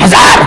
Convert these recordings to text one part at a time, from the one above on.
1000।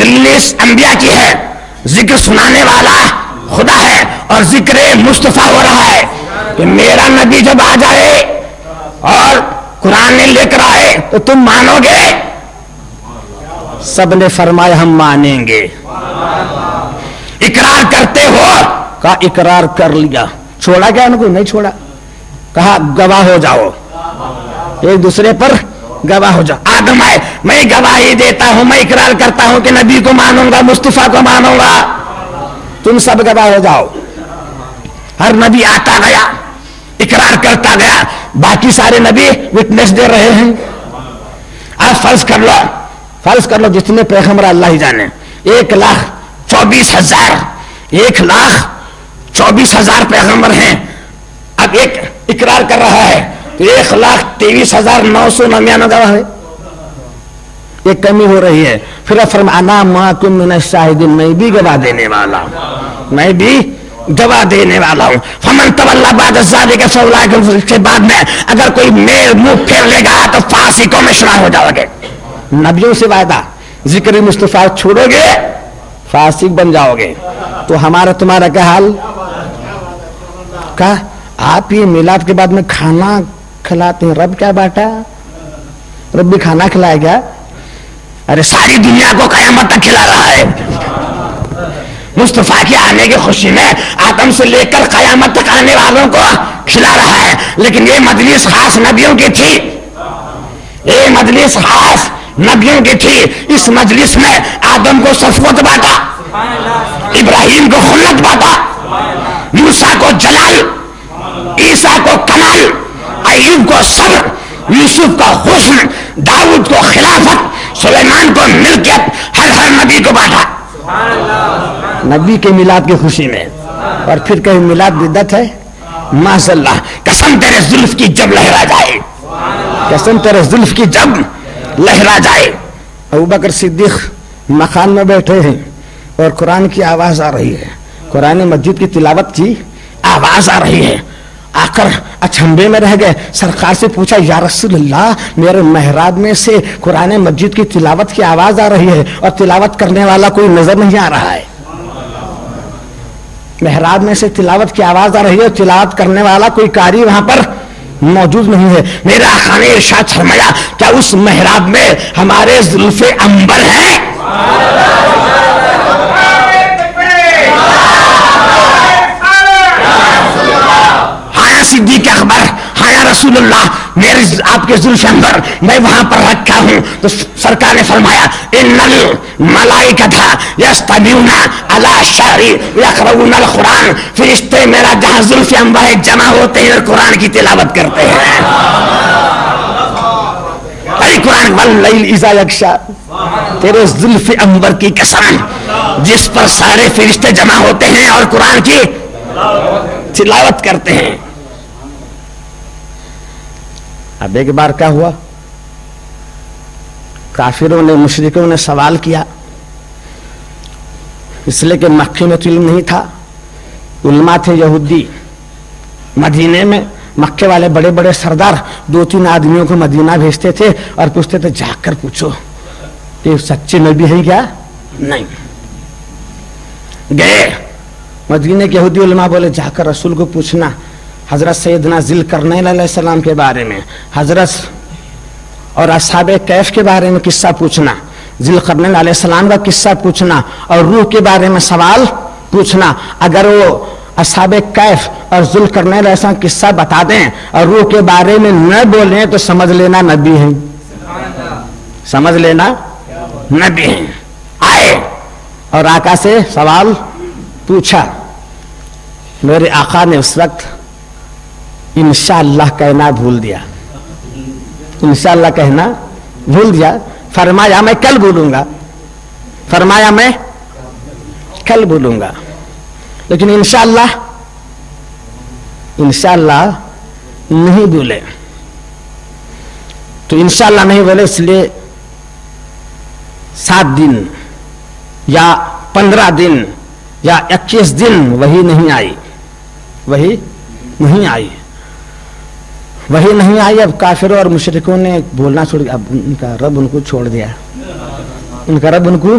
مجلس انبیاء کی ہے, ذکر سنانے والا خدا ہے, اور ذکر مصطفیٰ ہو رہا ہے کہ میرا نبی جب آ جائے اور قرآن لے کر آئے تو تم مانو گے؟ سب نے فرمایا ہم مانیں گے. اقرار کرتے ہو؟ کہا اقرار کر لیا. چھوڑا کیا ان کو؟ نہیں چھوڑا. کہا گواہ ہو جاؤ, ایک دوسرے پر گواہ ہو جاؤ. آدم آئے, میں گواہی دیتا ہوں, میں اقرار کرتا ہوں کہ نبی کو مانوں گا, مصطفیٰ کو مانوں گا, تم سب گواہ ہو جاؤ. ہر نبی آتا گیا, اقرار کرتا گیا, باقی سارے نبی وٹنس دے رہے ہیں. اب فرض کر لو جتنے پیغمبر اللہ ہی جانے, 1,24,000 پیغمبر ہیں. اب ایک اقرار کر رہا ہے تو 1,23,999 گواہ ہے, ایک کمی ہو رہی ہے. پھر فرمانا معکم من الشاہدین, میں بھی گواہ دینے والا ہوں, میں بھی گواہ دینے والا ہوں. فمن تولی بعد ذلک فاولئک هم الفاسقون. کے بعد میں اگر کوئی میل منہ پھیر لے گا تو فاسقوں میں شمار ہو جاؤ گے. نبیوں سے وعدہ, ذکر مصطفیٰ چھوڑو گے فاسق بن جاؤ گے. تو ہمارا تمہارا کیا حال؟ کہا آپ یہ میلاد کے بعد میں کھانا کھلاتے ہیں, رب کیا بانٹا؟ رب بھی کھانا کھلائے گا؟ ارے ساری دنیا کو قیامت تک کھلا رہا ہے. مصطفیٰ کے آنے کی خوشی میں آدم سے لے کر قیامت تک آنے والوں کو کھلا رہا ہے. لیکن یہ مجلس خاص نبیوں کی تھی, یہ مجلس خاص نبیوں کی تھی. اس مجلس میں آدم کو صفوت بانٹا, ابراہیم کو خلت بانٹا, موسیٰ کو جلال, عیسیٰ کو کمال, ایوب کو صبر, یوسف کو حسن, داؤد کو خلافت, سلیمان کو ملکیت, ہر نبی کو بانٹا نبی کے میلاد کی خوشی میں. اور پھر کہیں میلاد بدعت ہے؟ معاذ اللہ. قسم تیرے زلف کی جب لہرا جائے, قسم تیرے زلف کی جب لہرا جائے. ابوبکر صدیق مکان میں بیٹھے ہیں اور قرآن کی آواز آ رہی ہے, قرآن مجید کی تلاوت کی آواز آ رہی ہے. آ کر اچھمبے میں رہ گئے, سرکار سے پوچھا یا رسول اللہ میرے محراب میں سے قرآن مجید کی تلاوت کی آواز آ رہی ہے اور تلاوت کرنے والا کوئی نظر نہیں آ رہا ہے. محراب میں سے تلاوت کی آواز آ رہی ہے اور تلاوت کرنے والا کوئی قاری وہاں پر موجود نہیں ہے. میرے آقا نے ارشاد فرمایا کیا اس محراب میں ہمارے زلف عنبر ہیں؟ صدیق اکبر, ہاں یا رسول اللہ میرے آپ کے زلف عنبر میں وہاں پر رکھا ہوں. تو سرکار نے فرمایا ان الملائکۃ یستمعون علی الشعر یقرؤون القرآن, فرشتے میرا جہاں زلف عنبر ہے جمع ہوتے ہیں اور قرآن کی تلاوت کرتے ہیں. اے قرآن واللیل اذا یغشی, تیرے زلف عنبر کی قسم جس پر سارے فرشتے جمع ہوتے ہیں اور قرآن کی تلاوت کرتے ہیں. اب ایک بار کیا ہوا, کافروں نے مشرکوں نے سوال کیا, اس لیے کہ مکے میں تو علم نہیں تھا, علماء تھے یہودی. مدینے میں مکے والے بڑے بڑے سردار 2-3 آدمیوں کو مدینہ بھیجتے تھے اور پوچھتے تھے جا کر پوچھو کہ سچے نبی ہیں کیا نہیں. گئے مدینے کے یہودی علماء بولے جا کر رسول کو پوچھنا حضرت سیدنا ذوالقرنین علیہ السلام کے بارے میں, حضرت اور اصحاب کیف کے بارے میں قصہ پوچھنا, ذوالقرنین علیہ السلام کا قصہ پوچھنا اور روح کے بارے میں سوال پوچھنا. اگر وہ اصحاب کیف اور ذوالقرنین علیہ السلام قصہ بتا دیں اور روح کے بارے میں نہ بولیں تو سمجھ لینا نبی ہیں, سمجھ لینا نبی ہیں. آئے اور آقا سے سوال پوچھا. میرے آقا نے اس وقت انشاءاللہ کہنا بھول دیا, انشاءاللہ کہنا بھول دیا. فرمایا میں کل بولوں گا, فرمایا میں کل بولوں گا. لیکن انشاءاللہ نہیں بولے. تو انشاءاللہ نہیں بولے اس لیے 7 دن یا 15 دن یا 21 دن وہی نہیں آئی, وہی نہیں آئی, وہی نہیں آئی. اب کافروں اور مشرکوں نے بولنا چھوڑ دیا, اب ان کا رب ان کو چھوڑ دیا, ان کا رب ان کو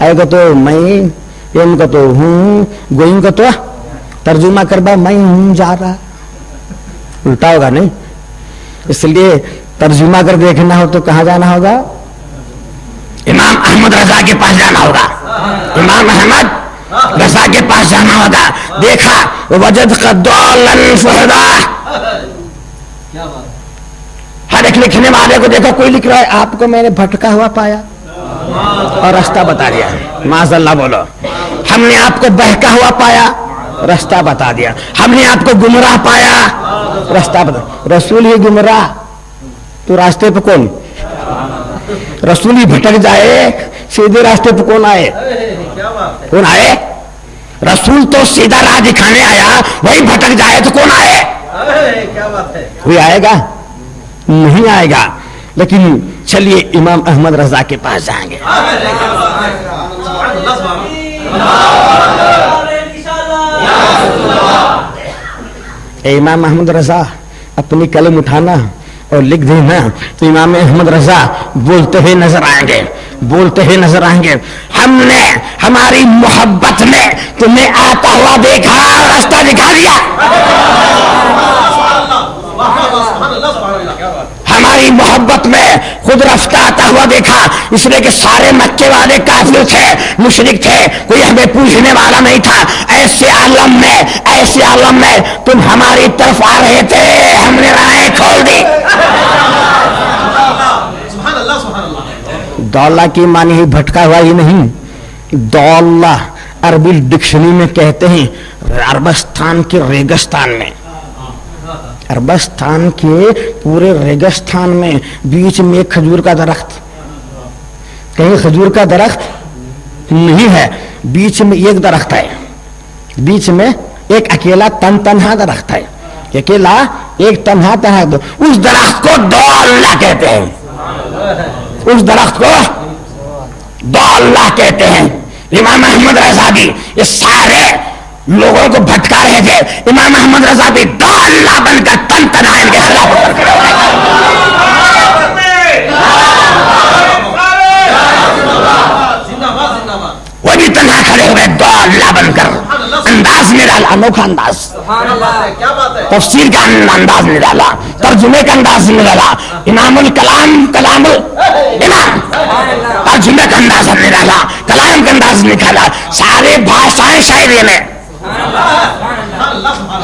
آئے گا تو میں، ایم کا تو ہوں، گوئنگ کا تو ترجمہ کربا میں ہوں جا رہا، الٹا ہوگا نہیں. اس لیے ترجمہ اگر دیکھنا ہو تو کہاں جانا ہوگا؟ امام احمد رضا کے پاس جانا ہوگا. امام احمد رضا کے پاس جانا ہوگا. دیکھا وجد ضالا فہدا، ہر ایک لکھنے والے کو دیکھا کوئی لکھ رہا ہے آپ کو میں نے بھٹکا ہوا پایا اور راستہ بتا دیا. معاذ اللہ بولو. ہم نے آپ کو بہکا ہوا پایا، راستہ بتا دیا. ہم نے آپ کو گمراہ پایا، راستہ بتا. رسول ہی گمراہ تو راستے پہ کون؟ رسول ہی بھٹک جائے سیدھے راستے پہ کون آئے؟ کون آئے؟ رسول تو سیدھا راہ دکھانے آیا، وہی بھٹک جائے تو کون آئے؟ کوئی آئے گا؟ نہیں آئے گا. لیکن چلیے امام احمد رضا کے پاس جائیں گے. اے امام احمد رضا، اپنی قلم اٹھانا اور لکھ دینا. تو امام احمد رضا بولتے ہوئے نظر آئیں گے، بولتے ہوئے نظر آئیں گے. ہم نے ہماری محبت میں تمہیں آتا ہوا دیکھا، راستہ دکھا دیا. ہماری محبت میں خود رفتہ آتا ہوا دیکھا، اس لیے کہ سارے مکے والے کافر تھے، مشرک تھے، کوئی ہمیں پوچھنے والا نہیں تھا. ایسے عالم میں تم ہماری طرف آ رہے تھے، ہم نے راہیں کھول دی. دولہ کی معنی ہی بھٹکا ہوا ہی نہیں. دولہ عربی ڈکشنری میں کہتے ہیں عربستان کے ریگستان میں، عربستان کے پورے ریگستان میں بیچ میں ایک کھجور کا درخت، کہیں کھجور کا درخت نہیں ہے، بیچ میں ایک درخت ہے، بیچ میں ایک اکیلا تنہا درخت ہے، اکیلا ایک تنہا درخت. اس درخت کو دولہ کہتے ہیں، اس درخت کو دولہ کہتے ہیں. امام احمد رضا بھی یہ سارے لوگوں کو بھٹکا رہے تھے، امام احمد رضا بھی دولہ بن کر تنہا ان کے خلاف اتر کھڑے ہو گئے. وہ بھی تنہا کھڑے ہو گئے دولہ بن کر. انداز میں ڈالا، انوکھا انداز، تفسیر کا انداز میں ڈالا، ترجمے کا انداز میں ڈالا. امام الکلام، کلام امام، ترجمے کا انداز ہم نے ڈالا، کلام کا انداز نکالا. سارے بھاشائیں شاعری میں،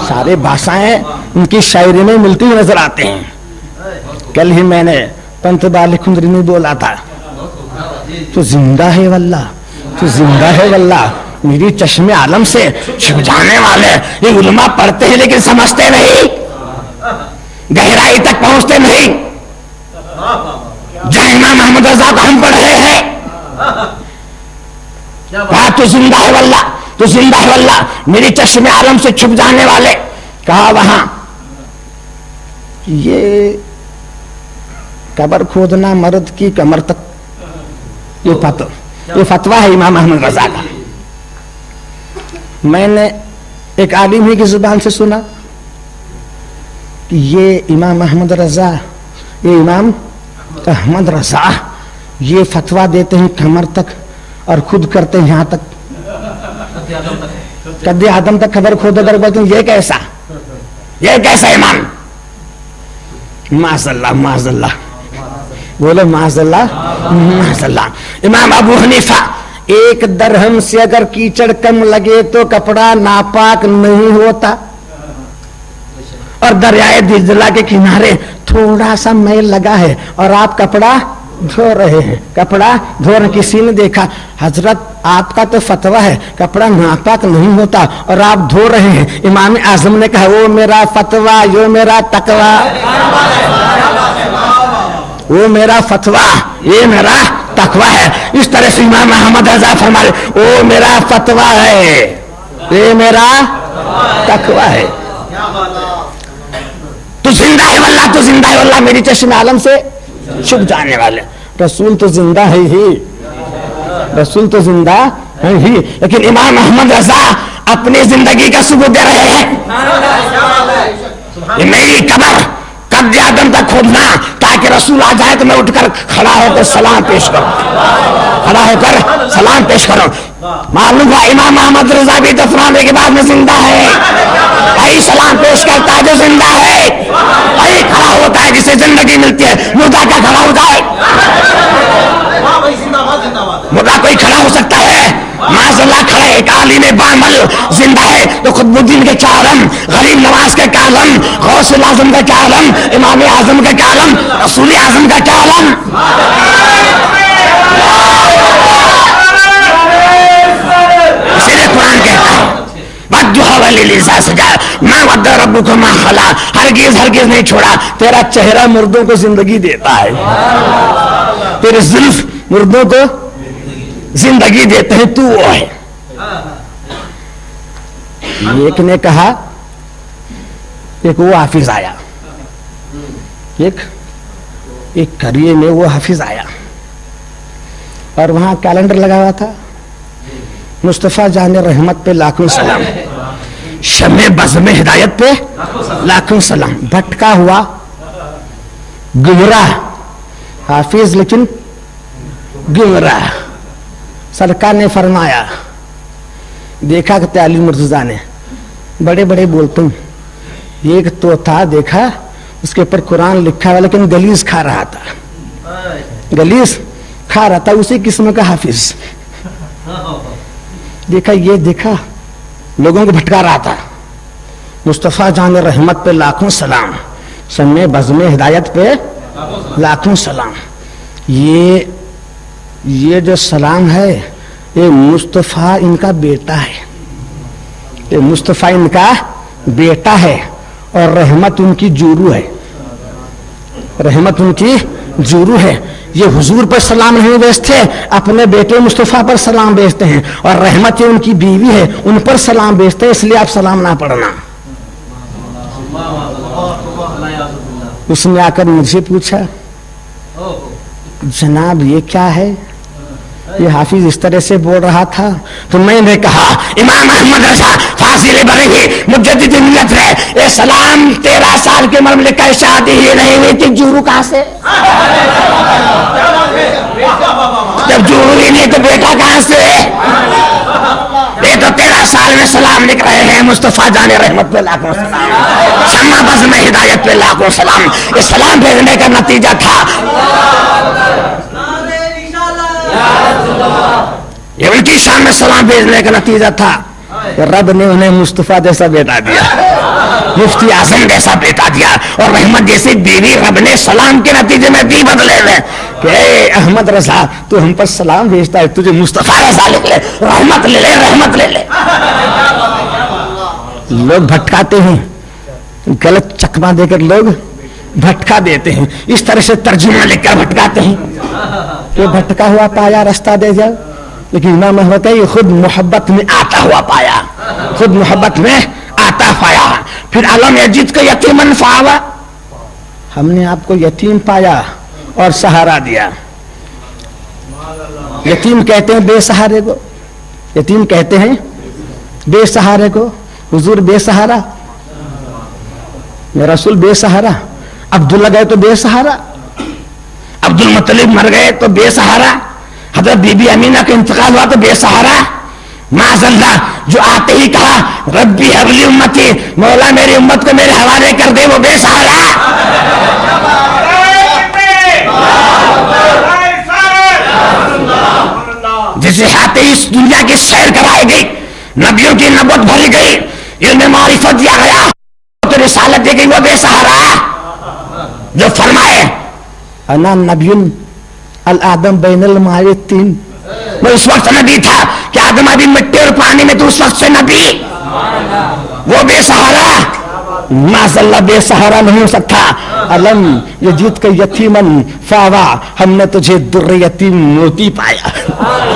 سارے بھاشائیں ان کی شاعری میں ملتی ہوئی نظر آتے ہیں. کل ہی میں نے پنت بالک خندری میں بولا تھا، تو زندہ ہے واللہ، تو زندہ ہے واللہ، میری چشم عالم سے چھپ جانے والے. یہ علماء پڑھتے ہیں لیکن سمجھتے نہیں، گہرائی تک پہنچتے نہیں. جہاں امام احمد رضا کو ہم پڑھ رہے ہیں کہا تو زندہ ہے واللہ، تو زندہ ہے واللہ، میری چشم عالم سے چھپ جانے والے. کہا وہاں یہ قبر کھودنا مرد کی کمر تک، یہ فتویٰ ہے امام احمد رضا کا. میں نے ایک عالم ہی کی زبان سے سنا کہ یہ امام احمد رضا، یہ امام احمد رضا یہ فتویٰ دیتے ہیں کمر تک اور خود کرتے ہیں یہاں تک، قد آدم تک خبر کھود کر بولتے ہیں. یہ کیسا، یہ کیسا ایمان؟ معاذ اللہ، معاذ اللہ، بولو معاذ اللہ، معاذ اللہ. امام ابو حنیفہ، ایک درہم سے اگر کیچڑ کم لگے تو کپڑا ناپاک نہیں ہوتا، اور دریائے دجلہ کے کنارے تھوڑا سا میل لگا ہے اور آپ کپڑا دھو رہے ہیں، کپڑا دھو رہے. کسی نے دیکھا حضرت آپ کا تو فتویٰ ہے کپڑا ناپاک نہیں ہوتا اور آپ دھو رہے ہیں. امام اعظم نے کہا وہ میرا فتویٰ، یہ میرا تقویٰ، وہ میرا فتویٰ، یہ میرا تقویٰ ہے. اس طرح سے امام احمد رضا فرمائے وہ میرا فتویٰ ہے، یہ میرا تقویٰ ہے. تو زندہ ہے واللہ، تو زندہ ہے واللہ، میری چشم عالم سے چھپ جانے والے. رسول تو زندہ ہے ہی، رسول تو زندہ ہے ہی، لیکن امام احمد رضا اپنی زندگی کا ثبوت دے رہے ہیں. میری قبر قد آدم تک کھودنا تاکہ رسول آ جائے تو میں اٹھ کر کھڑا ہو کر سلام پیش کروں، کھڑا ہو کر سلام پیش کروں۔ معلوم ہوا امام احمد رضا بھی دفنانے کے بعد میں زندہ ہے، بھائی سلام پیش کرتا ہے جو زندہ ہے، بھائی کھڑا ہوتا ہے جسے زندگی ملتی ہے، مردہ کا کھڑا ہو جائے؟ مردہ کوئی کھڑا ہو سکتا ہے؟ معاذ اللہ کھڑا ہے، ایک عالم بعمل زندہ ہے تو قطب الدین کے کیا عالم، غریب نواز کا کیا عالم، غوث الاعظم کا کیا عالم، امام اعظم کا کیا عالم، رسول اعظم کا کیا عالم؟ اسی لیے قرآن کہتا ہے مَا وَدَّ رَبُّكَ مَا خَلَا، ہرگز ہرگز نہیں چھوڑا، تیرا چہرہ مردوں کو زندگی دیتا ہے، تیرے زلف مردوں کو زندگی دیتے ہیں، تو وہ ہے۔ ایک نے کہا، ایک وہ حافظ آیا، ایک قریے میں وہ حافظ آیا اور وہاں کیلنڈر لگا ہوا تھا، مصطفیٰ جان رحمت پہ لاکھوں سلام، شمع بزم ہدایت پہ لاکھوں سلام۔ بھٹکا ہوا گمراہ حافظ لیکن گمراہ، سرکار نے فرمایا، دیکھا کہ علی مرتضیٰ نے بڑے بڑے بولتے ہیں، ایک طوطا دیکھا اس کے اوپر قرآن لکھا ہوا لیکن گلیز کھا رہا تھا، گلیز کھا رہا تھا، اسی قسم کا حافظ دیکھا، یہ دیکھا لوگوں کو بھٹکا رہا تھا، مصطفیٰ جان رحمت پہ لاکھوں سلام، شمع بزم ہدایت پہ لاکھوں سلام۔ یہ جو سلام ہے یہ مصطفیٰ ان کا بیٹا ہے، یہ مصطفیٰ ان کا بیٹا ہے اور رحمت ان کی جورو ہے، رحمت ان کی جورو ہے۔ یہ حضور پر سلام نہیں بھیجتے، اپنے بیٹے مصطفیٰ پر سلام بھیجتے ہیں، اور رحمت ان کی بیوی ہے ان پر سلام بھیجتے ہیں، اس لیے آپ سلام نہ پڑھنا۔ اس نے آ کر مجھ سے پوچھا، جناب یہ کیا ہے؟ یہ حافظ اس طرح سے بول رہا تھا، تو میں نے کہا امام احمد رضا فاضل برہی مجدد ملت ہے، یہ سلام 13 سال کی عمر میں لکھا ہے، شادی ہی نہیں ہوئی تھی، جورو کہاں سے؟ جب جورو ہی نہیں تو بیٹا کہاں سے؟ یہ تو 13 سال میں سلام لکھ رہے ہیں، مصطفیٰ جان رحمت پہ لاکھوں سلام، شمع بزم ہدایت پہ لاکھوں سلام۔ یہ سلام بھیجنے کا نتیجہ تھا، یہ ان کی شان میں سلام بھیجنے کا نتیجہ تھا، رب نے انہیں مصطفیٰ جیسا بیٹا دیا، مفتی اعظم جیسا بیٹا دیا، اور رحمت جیسی بیوی رب نے سلام کے نتیجے میں دی بدلے میں کہ اے احمد رضا تو ہم پر سلام بھیجتا ہے، تجھے مصطفیٰ رضا لکھ لے، رحمت لے لے، رحمت لے لے۔ لوگ بھٹکاتے ہیں، غلط چکما دے کر لوگ بھٹکا دیتے ہیں، اس طرح سے ترجمہ لکھ کر بھٹکاتے ہیں کہ بھٹکا ہوا پایا رستہ دے جاؤ، لیکن امام احمد یہ خود محبت میں آتا ہوا پایا، خود محبت میں آتا پایا۔ پھر علم یجد کو یتیمن فآویٰ، ہم نے آپ کو یتیم پایا اور سہارا دیا۔ یتیم کہتے ہیں بے سہارے کو، یتیم کہتے ہیں بے سہارے کو، حضور بے سہارا، میرا رسول بے سہارا، عبداللہ گئے تو بے سہارا، عبد المطلب مر گئے تو بے سہارا، حضرت بی بی امینہ کا انتقال ہوا تو بے سہارا۔ معاذ اللہ جو آتے ہی کہا ربی حبلی امتی، مولا میری امت کو میرے حوالے کر دے، وہ بے سہارا۔ جسے آتے ہی اس دنیا کی سیر کرائی گئی، نبیوں کی نبوت بھری گئی، علم معرفت دیا گیا تو رسالت دی گئی، وہ بے سہارا۔ جو فرمائے انا نبی الادم بین الماء والطین، وہ اس وقت نبی تھا کہ آدم ابھی مٹی اور پانی میں، تو اس وقت سے نبی، وہ بے سہارا۔ معاذ اللہ بے سہارا نہیں ہو سکتا۔ علم یجد کا یتیمن فآویٰ، ہم نے تجھے در یتیم موتی پایا،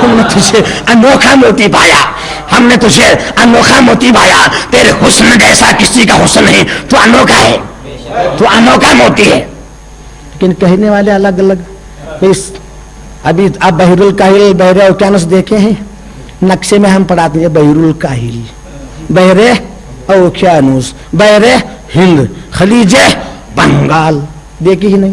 ہم نے تجھے انوکھا موتی پایا، ہم نے تجھے انوکھا موتی پایا۔ تیرے حسن جیسا کسی کا حسن نہیں، تو انوکھا ہے، تو انوکھا موتی ہے۔ لیکن کہنے والے الگ الگ۔ ابھی آپ بحر الکاہل، بحر اوقیانوس دیکھے ہیں، نقشے میں ہم پڑھاتے ہیں بحر الکاہل، بحر اوقیانوس، بحر ہند، خلیج بنگال، دیکھی ہی نہیں،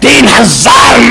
3000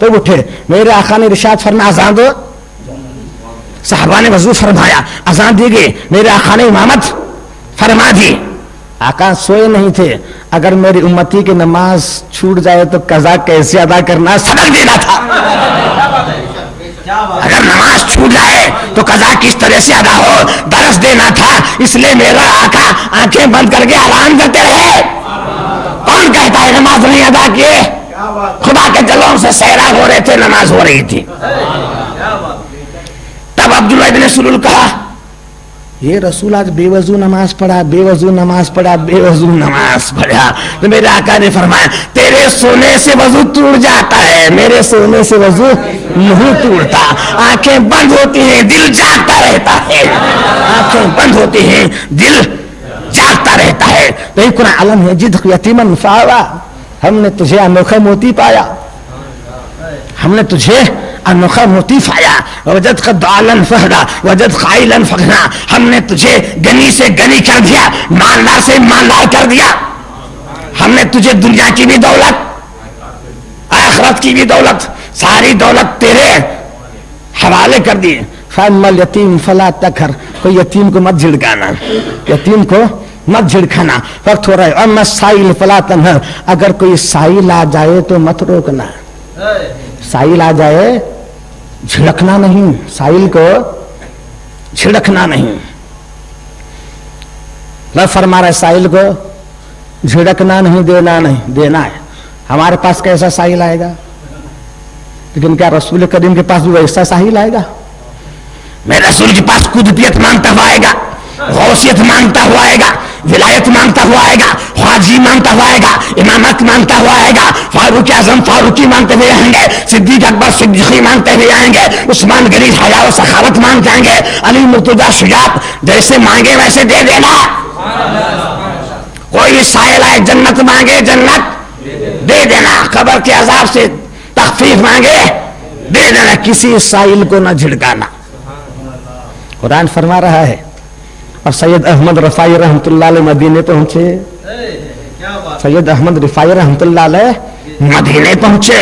تو اٹھے, میرے آقا نے ارشاد فرمایا اذان دو, صحابہ نے وضو فرمایا, اذان دی گئی, میرے آقا نے امامت فرما دی. آقا سوئے نہیں تھے, اگر میری امتی کی نماز چھوٹ جائے تو قضا کیسے ادا کرنا سبق دینا تھا. اگر نماز چھوٹ جائے تو قضا کس طرح سے ادا ہو درس دینا تھا. اس لیے میرا آقا آنکھیں بند کر کے اعلان کرتے رہے. کون کہتا ہے نماز نہیں ادا کیے؟ خدا کے جلوں سے سیراب ہو رہے تھے, نماز ہو رہی تھی. تب عبداللہ بن سلول کہا یہ رسول آج بے وضو نماز پڑھا, بے وضو نماز پڑھا, بے وضو نماز پڑھا. تو میرے آقا نے فرمایا تیرے سونے سے وضو ٹوٹ جاتا ہے, میرے سونے سے وضو نہیں ٹوٹتا. آنکھیں بند ہوتی ہیں دل جاگتا رہتا ہے, آنکھیں بند ہوتی ہیں دل جاگتا رہتا ہے. تو یہ قرآن علم ہے جد یتیمن فآوا, ہم نے تجھے انوکھا موتی پایا, ہم نے تجھے انوکھا موتی پایا. وجد ضالن فہدا وجد قائلا فغنا, ہم نے تجھے غنی سے غنی کر دیا, مالدار سے مالدار کر دیا. ہم نے تجھے دنیا کی بھی دولت آخرت کی بھی دولت ساری دولت تیرے حوالے کر دی. فاما الیتیم فلا تقہر, کوئی یتیم کو مت جھڑکانا, یتیم کو مت جھڑکانا. وقت ہو رہا ہے. اما السائل فلا تنہر, اگر کوئی سائل آ جائے تو مت روکنا. سائل آ جائے جھڑکنا نہیں, سائل کو جھڑکنا نہیں. نہ فرما رہا سائل کو جھڑکنا نہیں, دینا نہیں, دینا ہے. ہمارے پاس کیسا سائل آئے گا, لیکن کیا رسول کریم کے پاس بھی ویسا سائل آئے گا؟ میرے رسول کے پاس قطبیت مانگتا ہوا آئے گا, غوثیت مانگتا ہوا آئے گا, ولایت مانگتا ہوا آئے گا, خواجی مانگتا ہوا آئے گا, امامت مانگتا ہوا آئے گا, فاروق اعظم فاروقی مانگتے ہوئے آئیں گے, صدیق اکبر صدیقی مانگتے ہوئے آئیں گے, عثمان غنی حیا و سخاوت مانگ جائیں گے, علی مرتضیٰ شجاعت, جیسے مانگے ویسے دے دینا. کوئی سائل آئے جنت مانگے جنت دے دینا, قبر کے عذاب سے تخفیف مانگے دے دینا. کسی سائل کو نہ جھڑکانا. قرآن فرما رہا ہے. اور سید احمد رفاعی رحمۃ اللہ علیہ مدینے پہنچے, سید احمد رفاعی رحمۃ اللہ علیہ مدینے پہنچے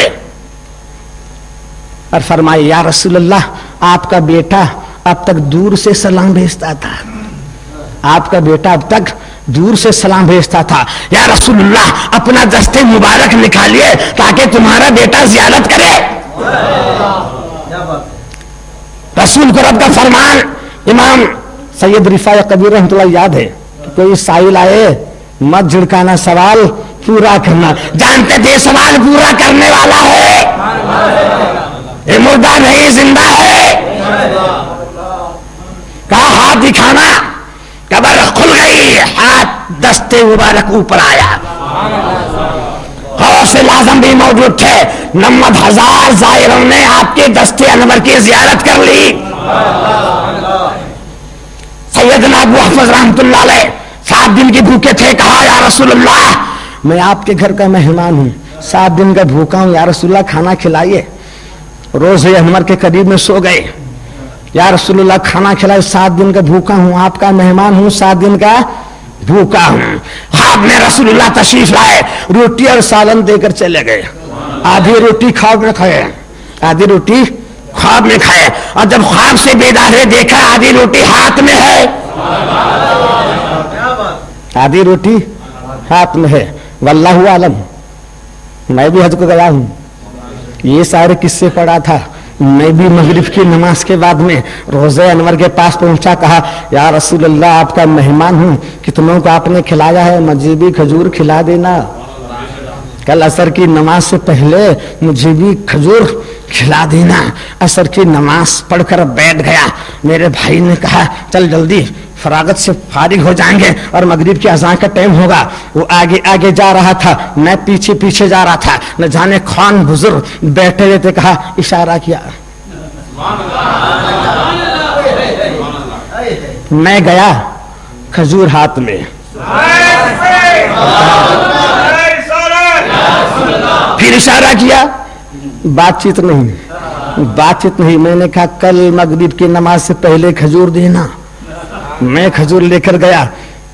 اور فرمائے یا رسول اللہ, آپ کا بیٹا اب تک دور سے سلام بھیجتا تھا, آپ کا بیٹا اب تک دور سے سلام بھیجتا تھا. یا رسول اللہ اپنا دستے مبارک نکالیے تاکہ تمہارا بیٹا زیارت کرے. رسول کو رب کا فرمان. امام سید رفاعی کبیر رحمۃ اللہ یاد ہے کہ کوئی سائل آئے مت جھڑکانا, سوال پورا کرنا. جانتے تھے سوال پورا کرنے والا ہے, یہ مردہ نہیں زندہ ہے. کہا ہاتھ دکھانا, قبر کھل گئی, ہاتھ دستے مبارک اوپر آیا. غوث اعظم بھی موجود تھے. 90,000 زائروں نے آپ کے دستے انور کی زیارت کر لی. سیدنا ابو حفظ رحمۃ اللہ علیہ 7 دن کی بھوکے تھے. کہا یا رسول اللہ میں آپ کے گھر کا مہمان ہوں, 7 دن کا بھوکا ہوں, یا رسول اللہ کھانا کھلائیے. روز انور کے قریب میں سو گئے. یا رسول اللہ کھانا کھلائے, 7 دن کا بھوکا ہوں, آپ کا مہمان ہوں, 7 دن کا بھوکا ہوں. خواب میں رسول اللہ تشریف لائے, روٹی اور سالن دے کر چلے گئے. آدھی روٹی خواب میں کھائے, آدھی روٹی خواب میں کھائے, اور جب خواب سے بیدار ہوئے دیکھا آدھی روٹی ہاتھ میں ہے, آدھی روٹی ہاتھ میں ہے. واللہ عالم, میں بھی حج کو گیا ہوں, یہ سارے قصے پڑھا تھا. میں بھی مغرب کی نماز کے بعد میں روضہ انور کے پاس پہنچا. کہا یا رسول اللہ آپ کا مہمان ہوں, کتنوں کو آپ نے کھلایا ہے, مجھے بھی کھجور کھلا دینا. کل عصر کی نماز سے پہلے مجھے بھی کھجور کھلا دینا. عصر کی نماز پڑھ کر بیٹھ گیا. میرے بھائی نے کہا چل جلدی, فراغت سے فارغ ہو جائیں گے اور مغرب کی اذان کا ٹائم ہوگا. وہ آگے آگے جا رہا تھا, میں پیچھے پیچھے جا رہا تھا. نہ جانے خوان بزرگ بیٹھے ہوئے تھے, کہا اشارہ کیا, میں گیا, کھجور ہاتھ میں. پھر اشارہ کیا, بات چیت نہیں, بات چیت نہیں. میں نے کہا کل مغرب کی نماز سے پہلے کھجور دینا. میں کھجور لے کر گیا.